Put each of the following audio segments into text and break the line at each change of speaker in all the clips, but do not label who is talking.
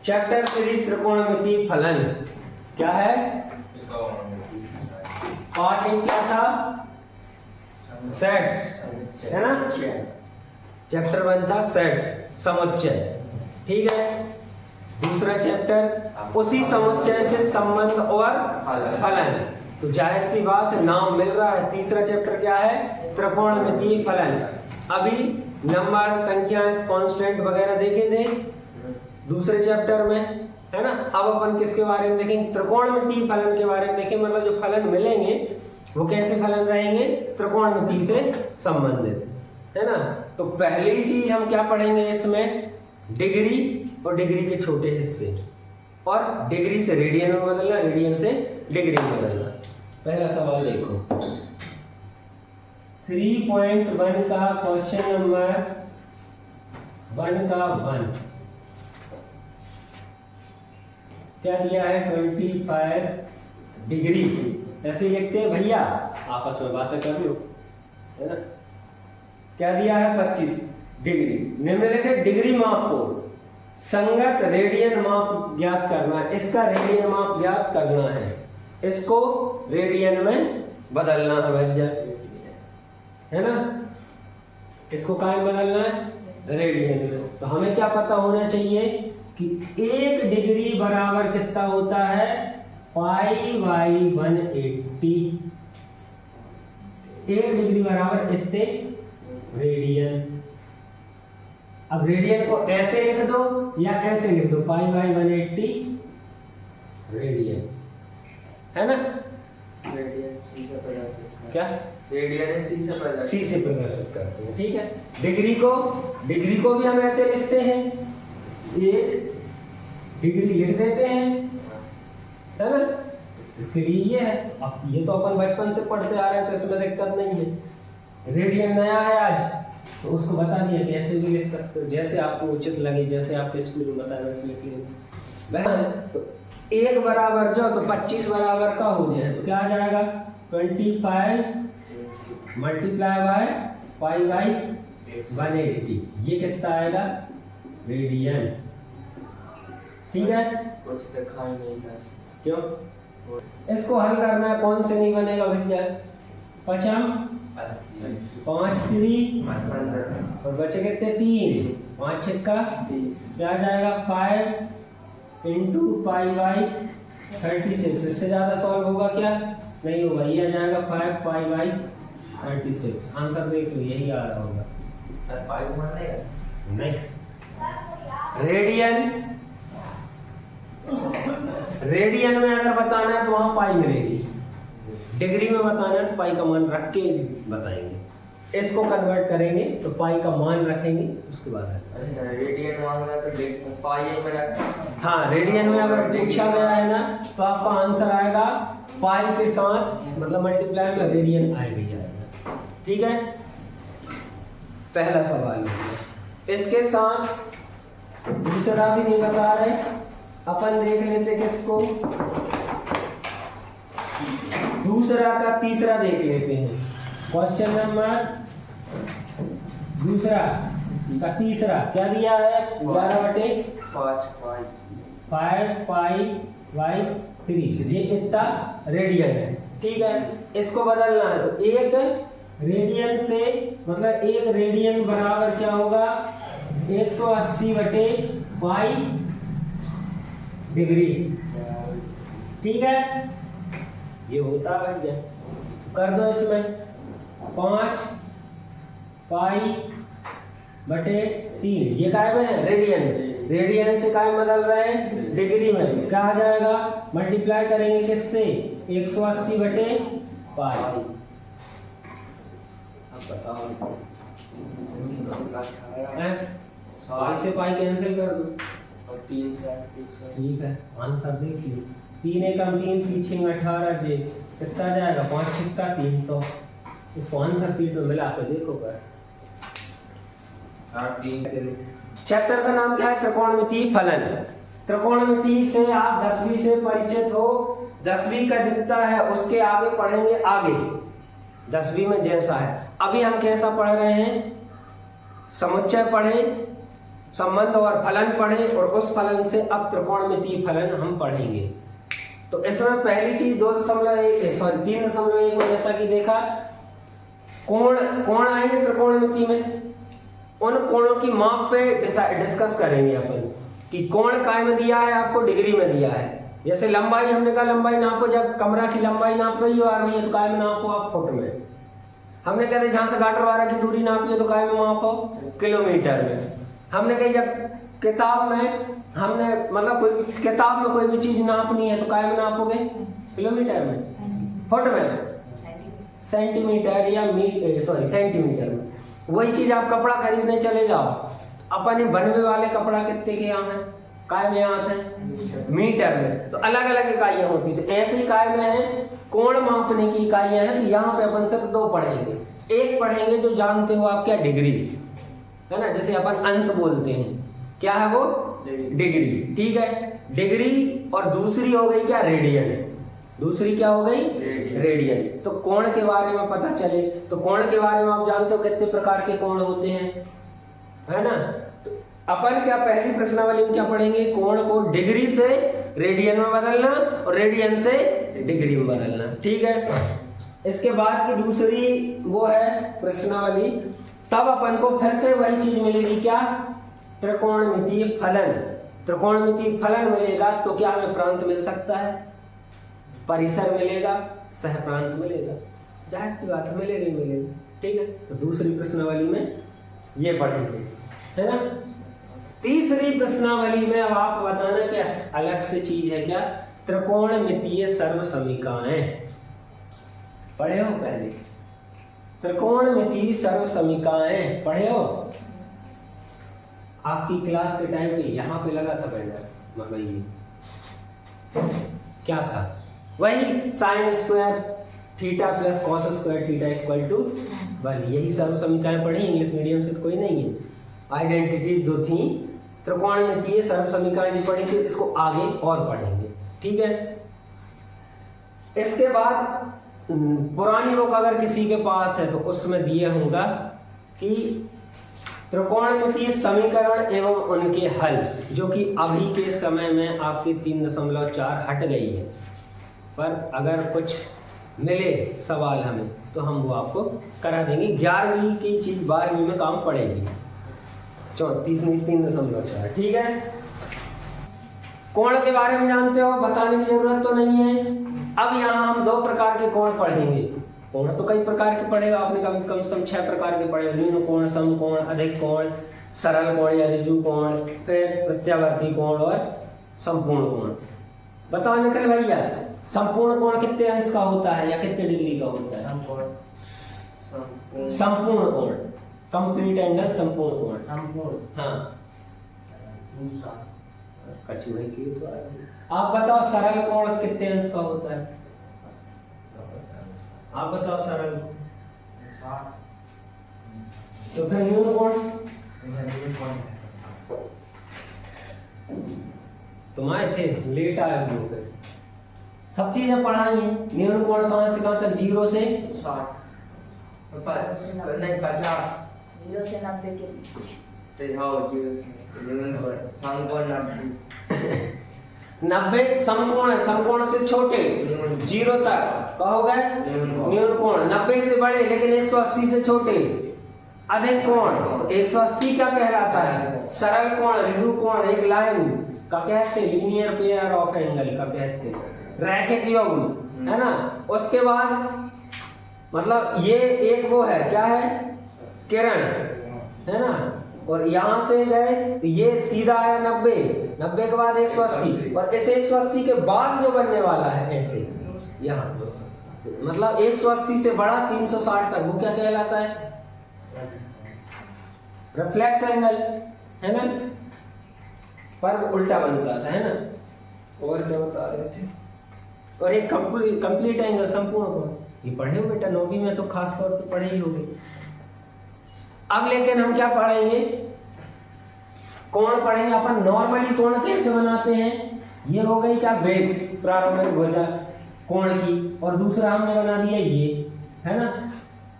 Chapter 3 त्रिकोणमितीय फलन क्या है? पार्ट 1 क्या था? सेट्स है ना। चैप्टर 1 था सेट्स समुच्चय, ठीक है। दूसरा चैप्टर उसी समुच्चय से संबंध और फलन, तो जाहिर सी बात नाम मिल रहा है। तीसरा चैप्टर क्या है? त्रिकोणमितीय फलन। अभी नंबर, संख्या, कांस्टेंट वगैरह देखे थे दूसरे चैप्टर में, है ना। अब अपन किसके बारे में देखेंगे? त्रिकोणमितीय फलन के बारे में देखें। मतलब जो फलन मिलेंगे वो कैसे फलन रहेंगे? त्रिकोणमिति से संबंधित, है ना। तो पहली चीज हम क्या पढ़ेंगे इसमें? डिग्री और डिग्री के छोटे हिस्से, और डिग्री से रेडियन में बदलना, रेडियन से डिग्री में बदलना। पहला सवाल देखो 3.1 का क्वेश्चन नंबर 1 का 1 क्या दिया है? 25 डिग्री। ऐसे लिखते हैं भैया, आपस में बातें कर लो, है ना। क्या दिया है? 25 डिग्री। निम्नलिखित डिग्री माप को संगत रेडियन माप ज्ञात करना है। इसका रेडियन माप ज्ञात करना है, इसको रेडियन में बदलना है भैया, है ना। इसको कहाँ में बदलना है? रेडियन में। तो हमें क्या पता होना चाहिए कि 1 डिग्री बराबर कितना होता है? Pi by 180। 1 डिग्री बराबर कितने रेडियन। अब रेडियन को ऐसे लिख दो या ऐसे लिख दो, पाई बाई 180 रेडियन, है ना।
रेडियन सी से प्रदर्शित
क्या?
रेडियन सी से
प्रदर्शित करते हैं, ठीक है। डिग्री को भी हम ऐसे लिखते हैं, 1 डिग्री लिख देते हैं, है ना। इसके लिए ये है। अब ये तो अपन बचपन से पढ़ते आ रहे हैं तो इसमें दिक्कत नहीं है। रेडियन नया है आज, तो उसको बता दिया कि ऐसे भी लिख सकते हो, जैसे आपको उचित लगे, जैसे आपके स्कूल में बताया वैसे लिख लेंगे। तो 1 बराबर जो तो 25 बराबर का हो जाए तो क्या आ जाएगा? 25 मल्टीप्लाई बाय पाई बाई 180। ये कितना आएगा? रेडियन, ठीक है।
कुछ दिखा नहीं था
क्यों? इसको हल करना है, कौन से नहीं बनेगा भैया? 5 5 3 और बचे कितने? 3 5 6 क्या आ जाएगा? 5 इंटू पाई बाई 36। इससे ज्यादा सॉल्व होगा क्या? नहीं होगा। ये आ जाएगा 5 पाई बाई 36। आंसर देख लो, यही आ रहा होगा। नहीं, रेडियन में अगर बताना है तो वहां पाई मिलेगी, डिग्री में बताना है तो पाई का मान रख के बताएंगे। इसको कन्वर्ट करेंगे तो पाई का मान रखेंगे, उसके बाद
अच्छा रेडियन मांगा तो पाई में रख।
हाँ, रेडियन में अगर पूछा गया है ना तो आपका आंसर आएगा पाई के साथ, मतलब मल्टीप्लाई में रेडियन आएगा, ठीक है। पहला सवाल हो गया। इसके साथ दूसरा भी नहीं बता रहे, अपन देख लेते किसको, दूसरा का तीसरा देख लेते हैं। क्वेश्चन नंबर दूसरा का तीसरा क्या दिया है? 11/5 पाई बाई 3। ये इतना रेडियन है, ठीक है। इसको बदलना है तो 1 रेडियन से, मतलब 1 रेडियन बराबर क्या होगा? 180/पाई डिग्री, ठीक है। ये होता है, कर दो इसमें 5 पाई बटे 3। ये काय में है? रेडियन। रेडियन से काय बदल रहे हैं? डिग्री में। क्या आ जाएगा? मल्टीप्लाई करेंगे किससे? 180/पाई। अब बताओ, पाई से पाई कैंसिल कर दो
और 3 से
ठीक है। आंसर देख लो, 3 एकम 3 पीछे में 18 जे कितना जाएगा? 5 6 300। इसको आंसर शीट में मिला के देखो पर। चैप्टर का नाम क्या है? त्रिकोणमितीय फलन। त्रिकोणमिति से आप 10वीं से परिचित हो, 10वीं का जितना है उसके आगे पढ़ेंगे आगे, 10वीं में जैसा है। अभी हम कैसा पढ़ रहे हैं? समुच्चय पढ़े, संबंध और फलन पढ़े और उस फलन से अब त्रिकोणमितीय फलन हम पढ़ेंगे। तो इसमें पहली चीज 3.1 में जैसा कि देखा, कोण आएंगे त्रिकोणमिति में, उन कोणों की माप पे डिस्कस करेंगे अपन कि कोण काय में दिया है, आपको डिग्री में दिया है। जैसे लंबाई, हमने कहा लंबाई नापो, जब कमरा की लंबाई नाप रही हो आ रही है तो काय में नापो आप फुट में। हमने कहते जहां से गाटरवारा की दूरी नापी है तो काय में मापो किलोमीटर में। हमने कही जब किताब में हमने मतलब कोई किताब में कोई भी चीज नापनी है तो काय में नापोगे, किलोमीटर में, फुट में, सेंटीमीटर या सेंटीमीटर में। वही चीज आप कपड़ा खरीदने चले जाओ, अपने बनवे वाले कपड़ा कितने के यहाँ है, काय में आते हैं, मीटर में। तो अलग अलग इकाइयां होती है। ऐसे ही काय में है कोण मापने की इकाइयां हैं। तो यहाँ पे अपन सिर्फ 2 पढ़ेंगे। एक पढ़ेंगे जो जानते हो आप क्या, डिग्री है ना, जैसे अपन अंश बोलते हैं, क्या है वो, डिग्री। ठीक है, डिग्री। और दूसरी हो गई क्या, रेडियन। दूसरी क्या हो गई, रेडियन। तो कोण के बारे में पता चले, तो कोण के बारे में आप जानते हो कितने प्रकार के कोण होते हैं, है ना। तो अपन क्या पहली प्रश्नावली में क्या पढ़ेंगे, कोण को डिग्री से रेडियन में बदलना और रेडियन से डिग्री में बदलना। ठीक है, इसके बाद की दूसरी वो है प्रश्नावली, तब अपन को फिर से वही चीज मिलेगी, क्या, त्रिकोणमितीय फलन। त्रिकोणमितीय फलन मिलेगा तो क्या हमें प्रांत मिल सकता है, परिसर मिलेगा, सह प्रांत मिलेगा, जाहिर सी बात है मिलेगा ही मिलेगा। ठीक है, तो दूसरी प्रश्नावली में ये पढ़ेंगे, है ना। तीसरी प्रश्नावली में अब आप बताना कि अलग से चीज है क्या, त्रिकोणमितीय सर्वसमीकाएं। पढ़े हो पहले, त्रिकोणमितीय सर्वसमीकाएं पढ़े हो। आपकी क्लास के टाइम पे यहाँ पे लगा था बैनर, मगर ये क्या था, वही sine square theta plus cos square theta equal to 1। यही सर्व समीकरण पढ़ी, इंग्लिश मीडियम से तो कोई नहीं है। आइडेंटिटी जो थी त्रिकोणमितीय सर्व समीकरण जो पढ़ी थी, इसको आगे और पढ़ेंगे। ठीक है, इसके बाद पुरानी बुक अगर किसी के पास है तो उसमें दिया होगा कि त्रिकोणमितीय समीकरण एवं उनके हल, जो कि अभी के समय में आपके 3.4 हट गई है, पर अगर कुछ मिले सवाल हमें तो हम वो आपको करा देंगे। 11वीं की चीज 12वीं में काम पड़ेगी। 3.4। ठीक है, कोण के बारे में जानते हो, बताने की जरूरत तो नहीं है। अब यहाँ हम 2 प्रकार के कोण पढ़ेंगे। कोण तो कई प्रकार के पढ़ेगा आपने, कम से कम 6 प्रकार के पढ़े, न्यून कोण, समकोण, अधिक कोण, सरल कोण या ऋजु कोण, फिर प्रत्यावर्ती कोण और संपूर्ण कोण। बताओ निखिल भैया, संपूर्ण कोण कितने अंश का होता है या कितने डिग्री का होता है? संपूर्ण कोण, कंप्लीट एंगल संपूर्ण कोण। संपूर्ण, हाँ। कच्ची भाई की तो आप बताओ सरल कोण कितने अंश का होता है? आप बताओ सरल। तो फिर न्यून कोण? तुम आए थे, लेट आए हम लोग। सब चीजें पढ़ाएंगे। न्यून कोण कहाँ से कहाँ तक? 0 से 60, नहीं 50,
0 से 90 के बीच।
90 समकोण, समकोण से छोटे 0 तक कहोगे न्यून कोण। 90 से बड़े लेकिन 180 से छोटे अधिक कोण। तो 180 क्या कहलाता है? सरल कोण, ऋजु कोण, एक लाइन का कहते, लीनियर पेयर ऑफ एंगल का कहते, रैखिक युग्म, है ना। उसके बाद मतलब ये एक वो है, क्या है, किरण, है ना। और यहाँ से गए तो ये सीधा आया 90, 90 के बाद 180, और ऐसे 180 के बाद जो बनने वाला है ऐसे यहाँ, मतलब 180 से बड़ा 360 तक, वो क्या कहलाता है? रिफ्लेक्स एंगल, है ना। पर उल्टा बनता था, है ना। और क्या बता रहे थे? और एक कंप्लीट एंगल, संपूर्ण कोण, ये पढ़े हो बेटा 9वीं में तो खास तौर पे पढ़े ही होंगे। अब लेकिन हम क्या पढ़ेंगे? कोण पढ़ेंगे अपन। नॉर्मली कोण कैसे बनाते हैं? ये हो गई क्या, बेस, प्रारंभिक भुजा कोण की, और दूसरा हमने बना दिया ये, है ना।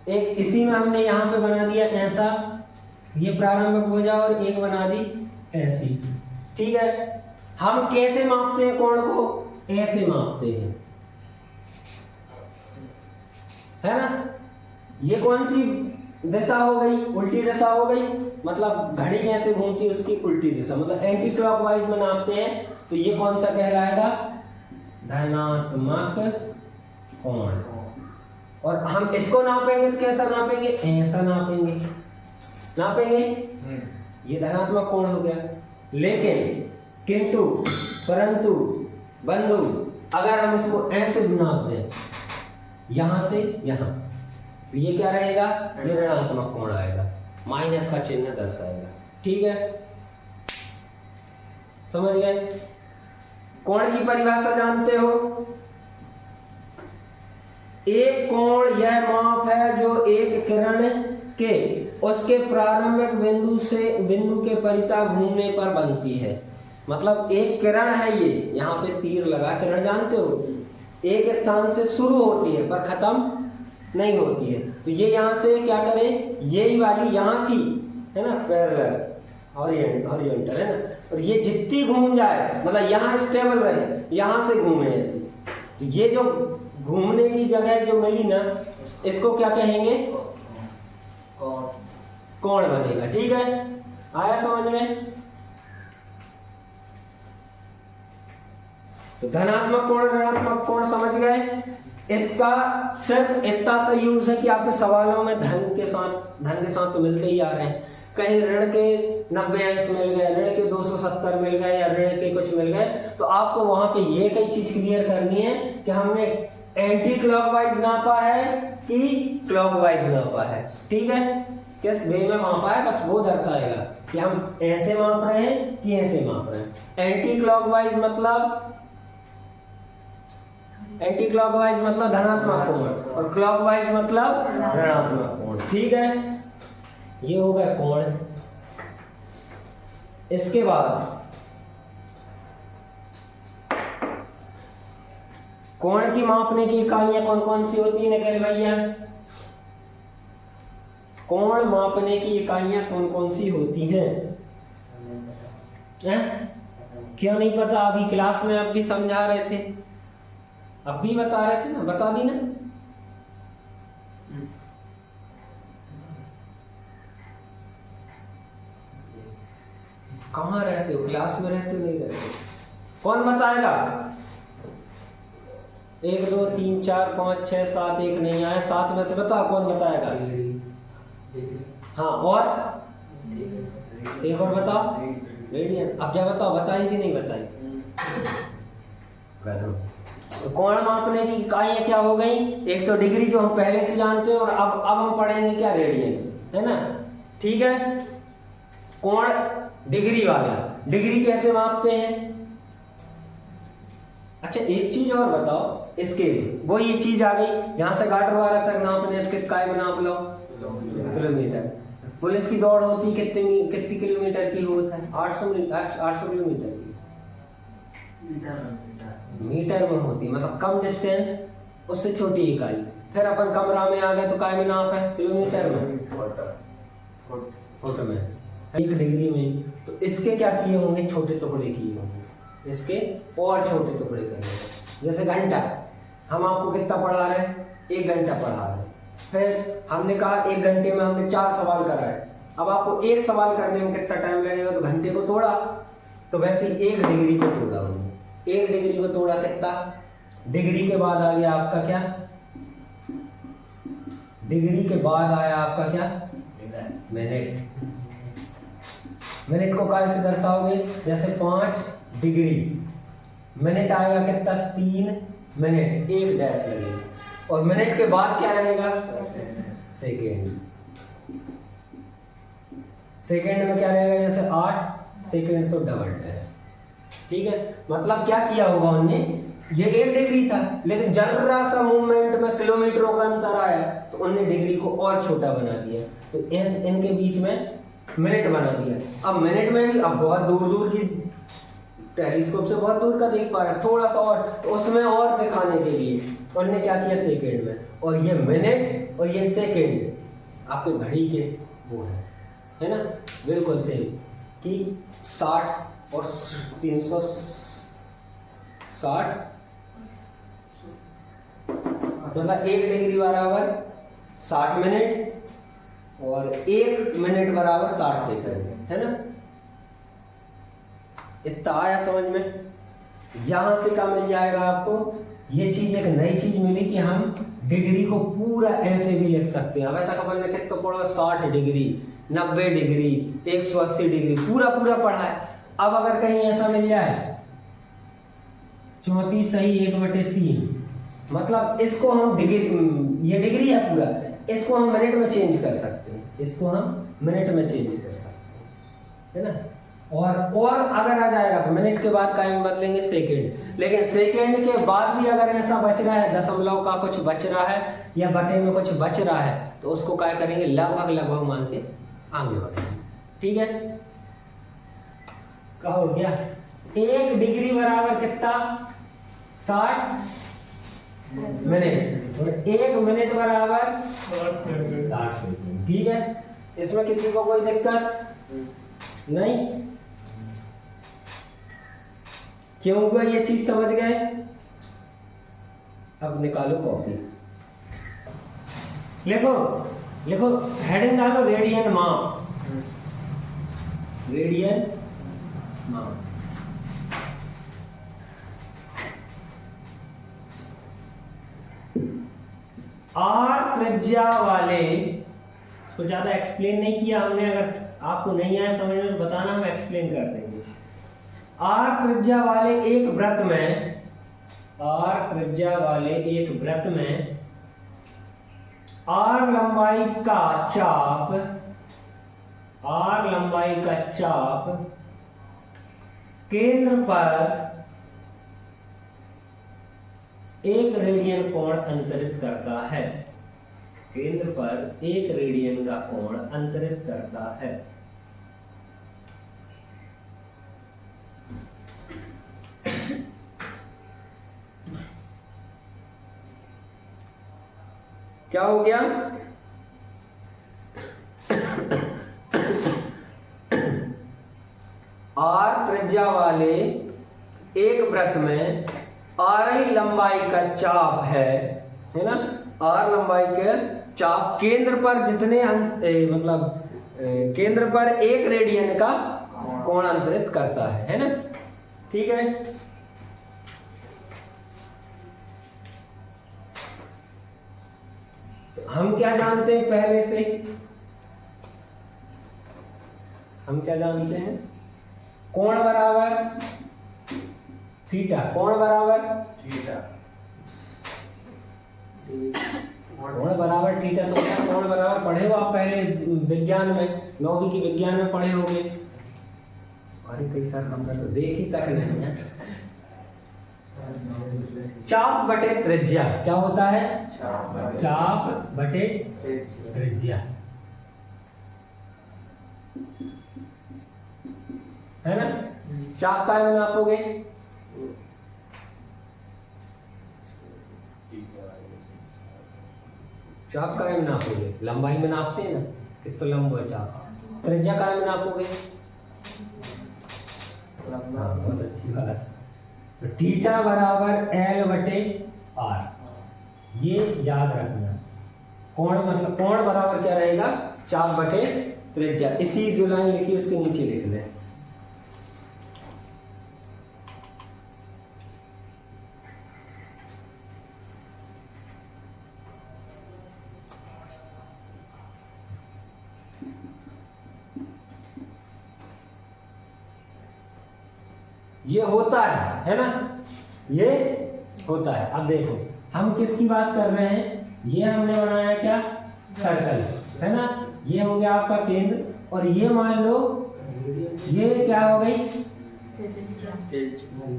एक इसी में हमने यहाँ पे बना दिया ऐसा, ये प्रारंभिक भुजा, और एक बना दी ऐसी। ठीक है, हम कैसे मापते हैं कोण को? ऐसे मापते हैं, है ना। ये कौन सी दिशा हो गई? उल्टी दिशा हो गई, मतलब घड़ी जैसे घूमती है उसकी उल्टी दिशा, मतलब एंटी क्लॉकवाइज में नापते हैं। तो ये कौन सा कहलाएगा? धनात्मक कोण। और हम इसको नापेंगे तो कैसा नापेंगे? ऐसा नापेंगे, नापेंगे। ये धनात्मक कोण हो गया। लेकिन किंतु परंतु बंधु अगर हम इसको ऐसे नाप दें, यहां से यहां, तो ये क्या रहेगा? ये ऋणात्मक कोण आएगा, माइनस का चिन्ह दर्शाएगा। ठीक है, समझ गए? कोण की परिभाषा जानते हो? एक कोण यह माप है जो एक किरण के उसके प्रारंभिक बिंदु के परितः घूमने पर बनती है। मतलब एक किरण है, ये यहाँ पे तीर लगा, किरण जानते हो, एक स्थान से शुरू होती है पर खत्म नहीं होती है। तो ये यहाँ से क्या करे, यही वाली यहाँ थी, है ना, पैरेलल हॉरिजॉन्टल, है ना, और ये जितनी घूम जाए, मतलब यहाँ स्टेबल रहे, यहाँ से घूमे ऐसी, तो ये जो घूमने की जगह जो मिली ना, इसको क्या कहेंगे? कोण बनेगा। ठीक है, आया समझ में? तो धनात्मक कोण ऋणात्मक कोण समझ गए। इसका सिर्फ इतना सा यूज है कि आपके सवालों में धन के साथ तो मिलते ही आ रहे हैं। कहीं ऋण के 90 अंश मिल गए, ऋण के 270 मिल गए, या ऋण के कुछ मिल गए, तो आपको वहां पे ये कई चीज क्लियर करनी है कि हमने एंटी क्लॉकवाइज नापा है कि क्लॉकवाइज नापा है। ठीक है, किस वे में मापा है, बस वो दर्शाएगा कि हम ऐसे माप रहे हैं कि ऐसे माप रहे हैं। एंटी क्लॉकवाइज मतलब धनात्मक कोण, और क्लॉकवाइज मतलब ऋणात्मक कोण। ठीक है, ये हो गया कोण। इसके बाद कोण की मापने की इकाइयां कौन कौन सी होती है निखिल भैया? कोण मापने की इकाइयां कौन कौन सी होती हैं? क्यों नहीं पता? अभी क्लास में आप भी समझा रहे थे, अब भी बता रहे थे ना, बता दी ना। कहाँ रहते हो? क्लास में रहते हो, नहीं रहते हो? कौन बताएगा? 1 2 3 4 5 6 7, एक नहीं आया, 7 में से बताओ कौन बताएगा? हाँ, और एक और बताओ, रेडियन। अब क्या बताओ, बताई कि नहीं बताई? तो कोण मापने की इकाइयां क्या हो गई? एक तो डिग्री जो हम पहले से जानते हैं, और अब हम पढ़ेंगे क्या? रेडियन, है ना। ठीक है, कोण डिग्री वाला, डिग्री कैसे मापते हैं? अच्छा, एक चीज और बताओ, इसके वो ये चीज आ गई, यहां से गाटरवारा तक नापने, काय में नाप लो, किलोमीटर। पुलिस की दौड़ होती कितनी किलोमीटर की होता है? 800 किलोमीटर की, मीटर में होती, मतलब कम डिस्टेंस, उससे छोटी इकाई। फिर अपन कमरा में आ गए तो काय में नाप है? किलोमीटर में, फुट में, 1 डिग्री में। तो इसके क्या किए होंगे? छोटे टुकड़े किए होंगे, इसके और छोटे टुकड़े करने। जैसे घंटा, हम आपको कितना पढ़ा रहे हैं? 1 घंटा पढ़ा रहे हैं। फिर हमने कहा 1 घंटे में हमने 4 सवाल कराए, अब आपको एक सवाल करने में कितना टाइम लगेगा? तो घंटे को तोड़ा, तो वैसे 1 डिग्री को तोड़ा हमने। 1 डिग्री को तोड़ा कितना? डिग्री के बाद आ गया आपका क्या? डिग्री के बाद आया आपका क्या? मिनट। मिनट को काय से दर्शाओगे? जैसे 5 डिग्री, मिनट आएगा कितना? 3 मिनट, 1 डैश लगेगा। और मिनट के बाद क्या रहेगा? सेकेंड। सेकेंड में क्या रहेगा? जैसे 8 सेकेंड, तो डबल डैश। ठीक है, मतलब क्या किया होगा उन्होंने? ये 1 डिग्री था, लेकिन जरा सा मूवमेंट में किलोमीटरों का अंतर आया, तो उन्होंने डिग्री को और छोटा बना दिया, तो इनके बीच में मिनट बना दिया। अब मिनट में भी अब बहुत दूर दूर की टेलीस्कोप से बहुत दूर का देख पा रहे हैं, थोड़ा सा और, तो उसमें और दिखाने के लिए उन्होंने क्या किया? सेकेंड में। और ये मिनट और ये सेकेंड आपके घड़ी के वो है ना, बिल्कुल सेम। कि 60 और 360 मतलब 1 डिग्री बराबर 60 मिनट और 1 मिनट बराबर 60 सेकंड, है ना। इतना आया समझ में। यहां से क्या मिल जाएगा आपको, ये चीज एक नई चीज मिली कि हम डिग्री को पूरा ऐसे भी लिख सकते हैं। अभी तक अपन ने कितना पढ़ा, 60 डिग्री, 90 डिग्री, 180 डिग्री, पूरा पूरा पढ़ा है। अब अगर कहीं ऐसा मिल जाए 34 सही 1/3, मतलब इसको हम डिग्री, ये डिग्री है पूरा, इसको हम मिनट में चेंज कर सकते हैं, इसको हम मिनट में चेंज कर सकते हैं, है ना। और अगर आ जाएगा तो मिनट के बाद कायम बदलेंगे सेकंड, लेकिन सेकंड के बाद भी अगर ऐसा बच रहा है, दशमलव का कुछ बच रहा है या बटे में कुछ बच रहा है, तो उसको क्या करेंगे, लगभग लगभग मान के आगे बढ़ेंगे। ठीक है, क्या हो गया, 1 डिग्री बराबर कितना, 60 मिनट, और 1 मिनट बराबर 60 सेकंड। ठीक है, इसमें किसी को कोई दिक्कत नहीं, क्यों हुआ, ये चीज समझ गए। अब निकालो कॉपी, लिखो लिखो, हेडिंग डालो रेडियन माप, रेडियन माप। आर त्रिज्या वाले, इसको ज्यादा एक्सप्लेन नहीं किया हमने, अगर आपको नहीं आया समझ में तो बताना, हम एक्सप्लेन कर देंगे। आर त्रिज्या वाले एक वृत्त में, आर त्रिज्या वाले एक वृत्त में आर लंबाई का चाप, आर लंबाई का चाप केंद्र पर 1 रेडियन कोण अंतरित करता है, केंद्र पर 1 रेडियन का कोण अंतरित करता है। क्या हो गया, आर त्रिज्या वाले एक वृत्त में आर लंबाई का चाप है ना, आर लंबाई के चाप केंद्र पर जितने अंश मतलब केंद्र पर 1 रेडियन का कोण अंतरित करता है ना। ठीक है, हम क्या जानते हैं पहले से, हम क्या जानते हैं, कोण बराबर थीटा, कोण बराबर
थीटा,
कोण बराबर थीटा। तो क्या कोण बराबर पढ़े हो आप पहले विज्ञान में, 9वीं की विज्ञान में पढ़े होंगे। अरे कई सर हमने तो देख ही तक नहीं है। चाप बटे त्रिज्या क्या होता है, चाप बटे त्रिज्या, है ना। चाप का में नापोगे, चाप का में नापोगे, लंबाई में नापते हैं ना, कितना लंबा है चाप। त्रिज्या का में नापोगे, बहुत अच्छी बात। तो थीटा बराबर L बटे R, ये याद रखना। कोण मतलब कोण बराबर क्या रहेगा, चाप बटे त्रिज्या। इसी जो लाइन लिखी उसके नीचे लिख लें। ये होता है ना, ये होता है। अब देखो हम किसकी बात कर रहे हैं, ये हमने बनाया क्या, सर्कल, है ना। ये हो गया आपका केंद्र, और ये मान लो ये क्या हो गई,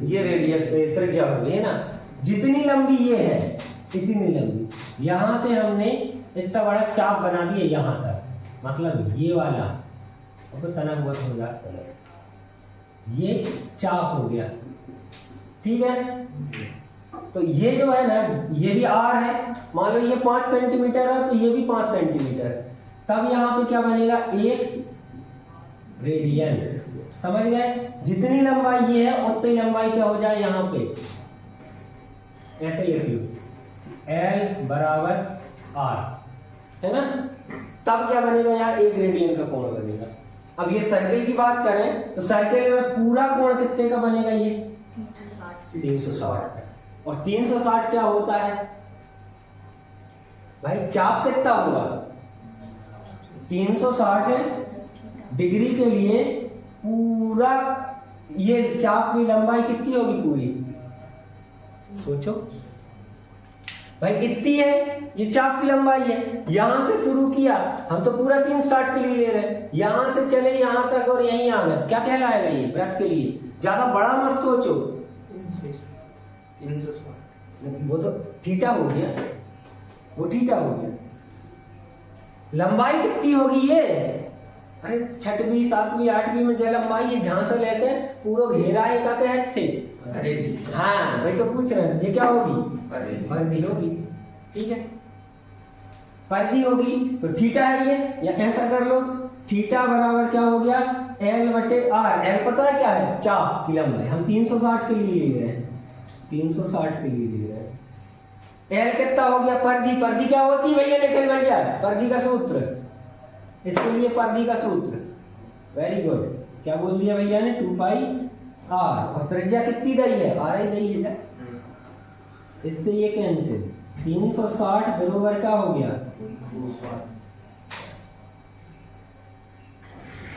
ये रेडियस त्रिज्या हो गई, है ना। जितनी लंबी ये है इतनी लंबी, यहां से हमने इतना बड़ा चाप बना दिया यहां तक, मतलब ये वाला तो तना हुआ थोड़ा, चलो ये चाप हो गया। ठीक है, तो ये जो है ना, ये भी आर है, मान लो ये 5 सेंटीमीटर है तो ये भी 5 सेंटीमीटर, तब यहाँ पे क्या बनेगा, 1 रेडियन, समझ गए? जितनी लंबाई ये है उतनी लंबाई क्या हो जाए यहाँ पे, ऐसे लिख लो L बराबर R, है ना? तब क्या बनेगा, यहाँ 1 रेडियन का कोण बनेगा। अब ये सर्किल की बात करें तो सर्किल में पूरा कोण कितने का बनेगा, ये 360 का। और 360 क्या होता है भाई, चाप कितना होगा 360 डिग्री के लिए पूरा, ये चाप की लंबाई कितनी होगी पूरी, सोचो भाई कितनी है, ये चाप की लंबाई है। यहां से शुरू किया हम तो पूरा 360 के लिए ले रहे हैं, यहां से चले यहां तक और यहीं आ गए, क्या कहलाएगा ये वृत्त के लिए? ज्यादा बड़ा मत सोचो,
360
वो तो थीटा हो गया, वो थीटा हो गया। लंबाई कितनी होगी ये, अरे 6वीं 7वीं 8वीं में जो लंबाई है जहां से लेके पूरा घेरा है का कहते थे,
अरे
हाँ भाई तो पूछ रहे थे ये क्या होगी, परिधि होगी, ठीक है परिधि होगी। तो थीटा है ये, या ऐसा कर लो थीटा बराबर क्या हो गया L बटे R। L पता है क्या है, चाप की लंबाई, हम 360 के लिए ले रहे हैं, 360 के लिए ले रहे हैं। L कितना हो गया, परिधि, परिधि क्या होती है भैया निखिल भैया, परिधि का सूत्र, इसके लिए परिधि का सूत्र, वेरी गुड, क्या बोल दिया भैया ने, 2 पाई R, और त्रिज्या कितनी दी है, R ही दी है, इससे ये कैंसिल, 360 बराबर क्या हो गया,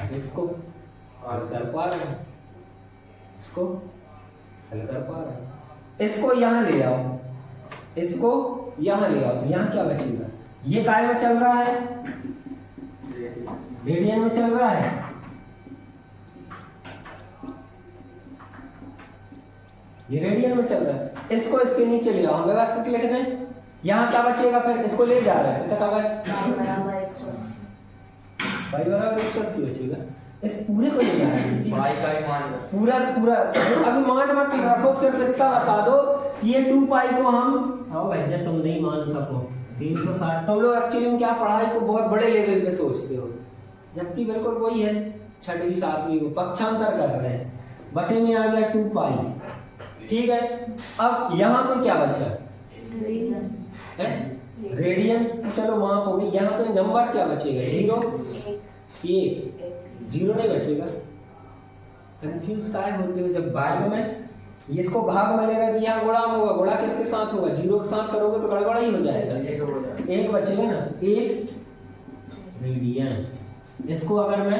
अब इसको हल कर पा रहे हैं, इसको हल कर पा रहे हैं, इसको यहाँ ले आओ, इसको यहाँ ले आओ, तो यहाँ क्या बचेगा, ये काय में चल रहा है, रेडियन में चल रहा है, ये रेडियन में चल रहा है, इसको इसके नीचे ले आओ, हम व्यवस्थित लिख दें, यहाँ क्या बचेगा, फिर इसको ले जा रहा है तो क्या
बराबर 180,
भाई बराबर 180 बचेगा, इस पूरे को ले जा रहा है
भाई का ही मान लो,
पूरा पूरा, अभी मान मत रखो, सिर्फ इतना बता दो कि ये 2 पाई को हम, आओ भैया तुम नहीं मान सको, 360, तुम लोग एक्चुअली में क्या पढ़ाई को बहुत बड़े लेवल पे सोचते हो, जबकि बिल्कुल वही है 6वीं 7वीं को पक्षांतर कर रहे हैं, बटे में आ गया 2 पाई, ठीक है। अब यहाँ पे क्या बचा है, रेडियन, तो चलो माप हो गई, यहाँ पे नंबर क्या बचेगा, 0 1, 0 नहीं बचेगा, कंफ्यूज काहे होते हो, जब भाग में ये इसको भाग में लेगा तो यहाँ गुणा में होगा, गुणा किसके साथ होगा, 0 के साथ करोगे तो गड़बड़ा ही हो जाएगा, एक बचेगा ना, 1 रेडियन, इसको अगर मैं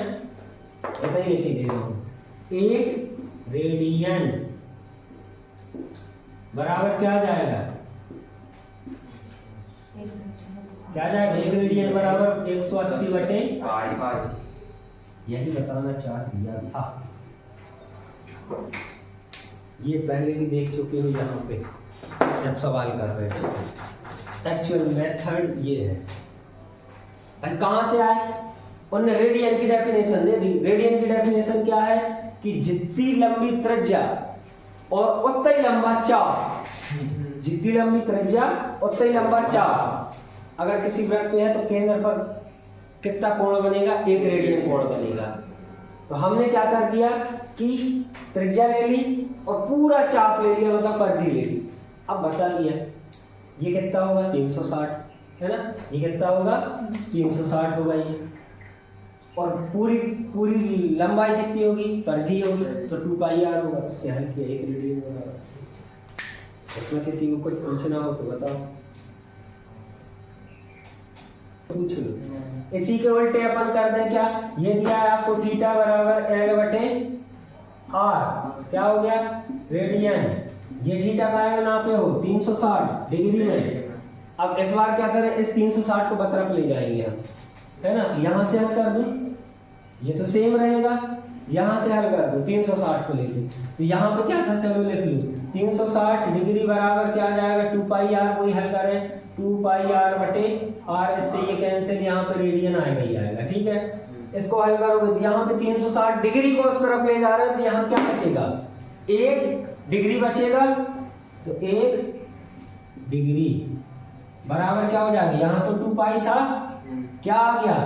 ऐसा ही लेके दे रहा हूँ, 1 रेडियन बराबर क्या जाएगा, क्या जाएगा, 1 रेडियन बराबर 180 बटे, यही बताना चाह दिया था, ये पहले भी देख चुके हो यहाँ पे जब सवाल कर रहे थे, एक्चुअल मेथड ये है। अब कहाँ से आए, उन्होंने रेडियन की डेफिनेशन दे दी, रेडियन की डेफिनेशन क्या है कि जितनी लंबी त्रिज्या और उतना ही लंबा चाप, जितनी लंबी त्रिज्या उतना ही लंबा चाप, अगर किसी वृत्त पे है तो केंद्र पर कितना कोण बनेगा, 1 रेडियन कोण बनेगा। तो हमने क्या कर दिया कि त्रिज्या ले ली और पूरा चाप ले लिया, मतलब परिधि ले ली, अब बता दिया ये कितना होगा 360, है ना, ये कितना होगा 360 होगा ये, और पूरी पूरी लंबाई कितनी होगी, परिधि होगी तो 2 पाई R होगा, उससे हल किया 1 रेडियन होगा। इसमें किसी को कुछ पूछना हो तो बताओ, पूछ लो। इसी के उल्टे अपन कर दें क्या, ये दिया है आपको थीटा बराबर L बटे R, क्या हो गया रेडियन, ये थीटा काय में नापे हो 360 डिग्री में। अब इस बार क्या करें, इस 360 को बतरफ ले जाएंगे हम, है ना, यहाँ से हल कर दूं, ये तो सेम रहेगा, यहाँ से हल कर दूं 360 को लेके, तो यहाँ पे क्या था, चलो लिख लो 360 डिग्री बराबर क्या आ जाएगा 2 पाई R, वही हल करें 2 पाई R बटे R, इससे ये कैंसिल, यहाँ पे रेडियन आएगा ही आएगा, ठीक है। इसको हल करोगे तो यहाँ पे 360 डिग्री को उस तरफ ले जा रहे हैं, तो यहाँ क्या बचेगा 1 डिग्री बचेगा, तो 1 डिग्री बराबर क्या हो जाएगा, यहाँ तो 2 पाई था, क्या आ गया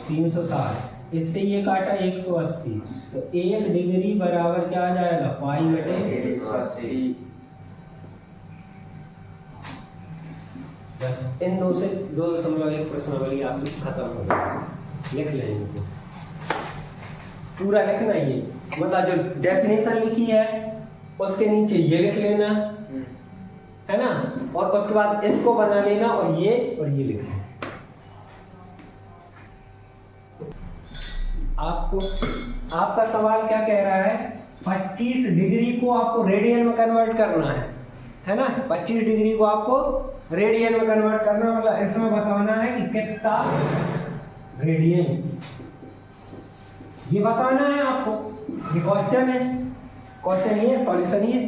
360, इससे ये काटा 180, तो 1 डिग्री बराबर क्या आ जाएगा, पाई बटे
180।
बस इन दो से 2.1 प्रश्नावली आपकी खत्म हो गई। लिख लें इनको, पूरा लिखना ये, मतलब जो डेफिनेशन लिखी है उसके नीचे ये लिख लेना है ना, और उसके बाद इसको बना लेना और ये लिख लेना। आपको आपका सवाल क्या कह रहा है, 25 डिग्री को आपको रेडियन में कन्वर्ट करना है ना, 25 डिग्री को आपको रेडियन में कन्वर्ट करना, मतलब इसमें बताना है कि कितना रेडियन, ये बताना है आपको। ये क्वेश्चन है, क्वेश्चन ये सॉल्यूशन ये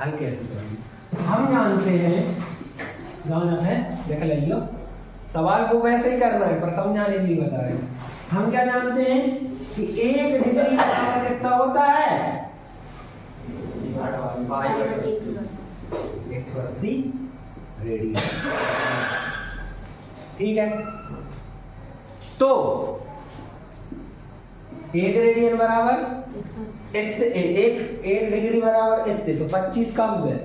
हल कैसे करेंगे हम जानते हैं, जानत है देख लीजिए, सवाल को वैसे ही करना है पर समझाने के लिए बता रहे हैं। हम क्या जानते हैं कि 1 डिग्री बराबर कितना होता है, 180 रेडियन। ठीक है, तो 1 रेडियन बराबर 1 डिग्री बराबर इतने, तो 25 का हो गया,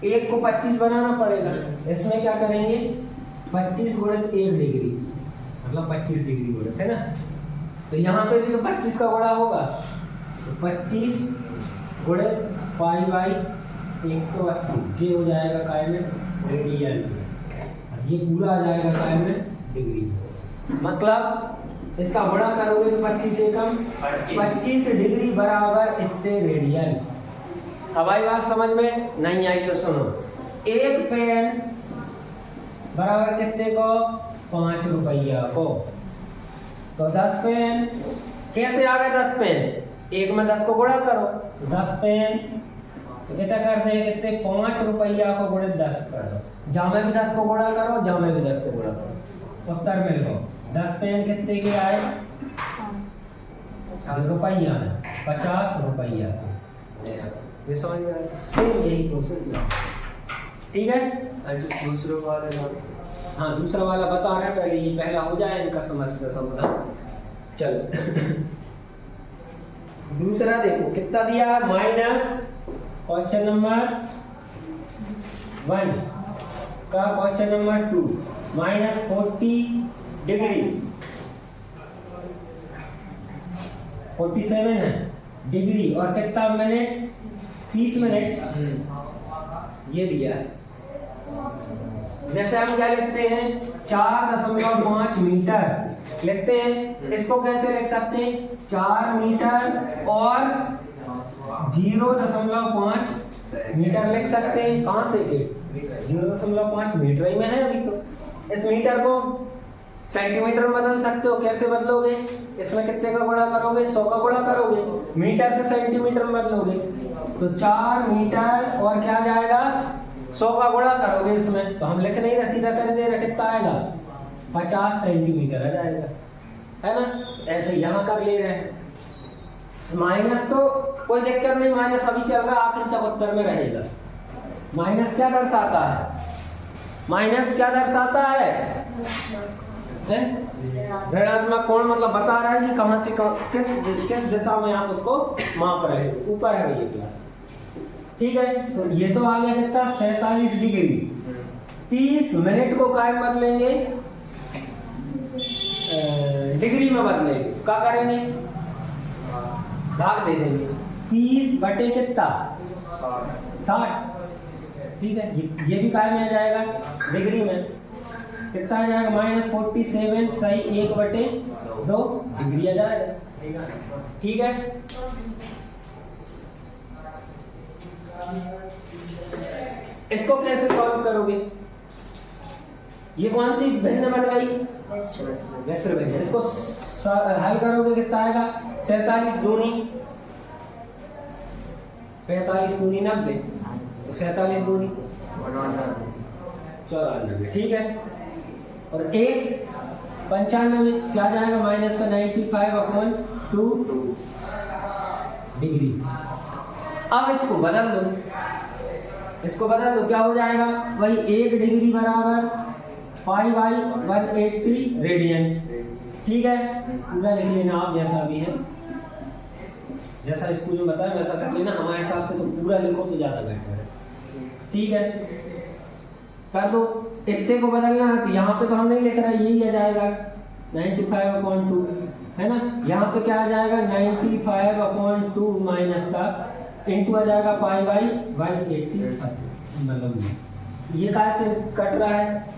1 को 25 बनाना पड़ेगा। इसमें क्या करेंगे, 25 गुणित 1 डिग्री मतलब 25 डिग्री गुणित, है ना, तो यहाँ पे भी तो 25 का गुणा होगा, तो 25 गुणित पाई बाई 180, ये हो जाएगा काय में रेडियन, ये पूरा आ जाएगा काय में डिग्री। मतलब इसका गुणा करोगे तो 25 से कम 25 डिग्री बराबर इतने रेडियन। सवाई बात समझ में नहीं आई तो सुनो, 1 पेन बराबर कितने को, 5 रुपया को, तो 10 पेन कैसे आ गए, 10 पेन 1 में 10 को गुणा करो, 10 पेन तो कितना कर दें, कितने 5 रुपया को गुणित 10 करो, जहाँ में भी 10 को गुणा करो, जहाँ में भी 10 को गुणा करो, उत्तर में लिखो 10 पेन कितने के आए, रुपया है 50 रुपया। ये समझ में आया, सेम यही प्रोसेस है। ठीक है,
दूसरे वाले
हाँ दूसरा वाला बता रहा है, पहले ये पहला हो जाए इनका समस्या समाधान। चलो दूसरा देखो कितना दिया है, माइनस क्वेश्चन नंबर 1 का क्वेश्चन नंबर 2 माइनस 40 डिग्री 47 है डिग्री, और कितना मिनट, 30 मिनट ये दिया है। जैसे हम क्या लिखते हैं, 4.5 मीटर लिखते हैं, इसको कैसे लिख सकते हैं, 4 मीटर और 0.5 मीटर लिख सकते हैं। कहाँ से के 0.5 मीटर ही में है अभी, तो इस मीटर को सेंटीमीटर में बदल सकते हो, कैसे बदलोगे, इसमें कितने का गुणा करोगे, 100 का गुणा करोगे, मीटर से सेंटीमीटर में बदलोगे, तो 4 मीटर और क्या जाएगा 100 का गुणा करोगे इसमें, तो हम लिख नहीं रहे, सीधा कर दे रहे, कितना आएगा 50 सेंटीमीटर आ जाएगा, है ना। ऐसे यहाँ कर ले रहे हैं, माइनस तो कोई दिक्कत नहीं, माइनस अभी चल रहा है, आखिर तक उत्तर में रहेगा। माइनस क्या दर्शाता है, माइनस क्या दर्शाता है, ऋणात्मक कोण, मतलब बता रहा है कि कहां से किस दिशा में आप उसको माप रहे हो, ऊपर है ये क्लास। ठीक है, तो ये तो आ गया कितना 47 डिग्री। 30 मिनट को काय बदलेंगे, डिग्री में बदलेंगे, क्या करेंगे, भाग दे देंगे, 30 बटे कितना 60। ठीक है, ये भी काय में आ जाएगा डिग्री में, कितना आ जाएगा -47 सही 1/2 डिग्री आ जाएगा। ठीक है, इसको कैसे सॉल्व करोगे, ये कौन सी भिन्न बन गई, मिश्र भिन्न, इसको हल करोगे कितना आएगा, 47 दूनी 45 दूनी 90, 47 दूनी 94। ठीक है, और 1 95 क्या जाएगा, माइनस का 95/2 डिग्री। अब इसको बदल दो, इसको बदल दो, क्या हो जाएगा, वही 1 डिग्री बराबर पाई बाई 180 रेडियन। ठीक है, पूरा लिख लेना आप जैसा भी है, जैसा स्कूल में बताया वैसा कर लेना। हमारे हिसाब से तो पूरा लिखो तो ज़्यादा बेटर है। ठीक है, कर दो। इतने को बदलना है तो यहाँ पे तो हम नहीं लिख रहे, यही आ जाएगा 95/2 है ना। यहाँ पे क्या आ जाएगा 95/2 माइनस का इंटू आ जाएगा पाई बाई 180, मतलब ये कहाँ से कट रहा है,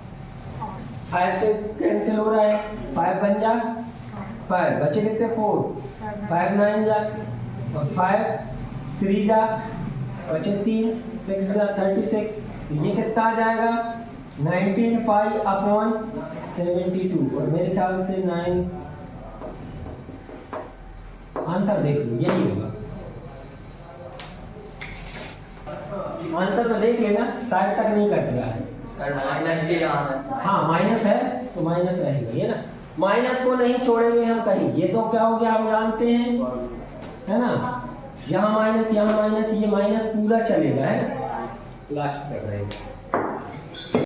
5 से कैंसिल हो रहा है, 5 बन जा 5 बचे कितने 4, 5 9 जा और 5 3 जा बचे 3 6 जा 36। तो ये कितना आ जाएगा 19π/72 और मेरे ख्याल से 9 आंसर देख लो यही होगा। आंसर में देख लेना, साइड तक नहीं कट रहा है।
सर माइनस के यहाँ है।
हाँ माइनस है तो माइनस रहेगा, ये ना माइनस को नहीं छोड़ेंगे हम कहीं। ये तो क्या हो गया हम जानते हैं है ना, यहाँ माइनस ये माइनस पूरा चलेगा है ना, लास्ट तक रहेगा।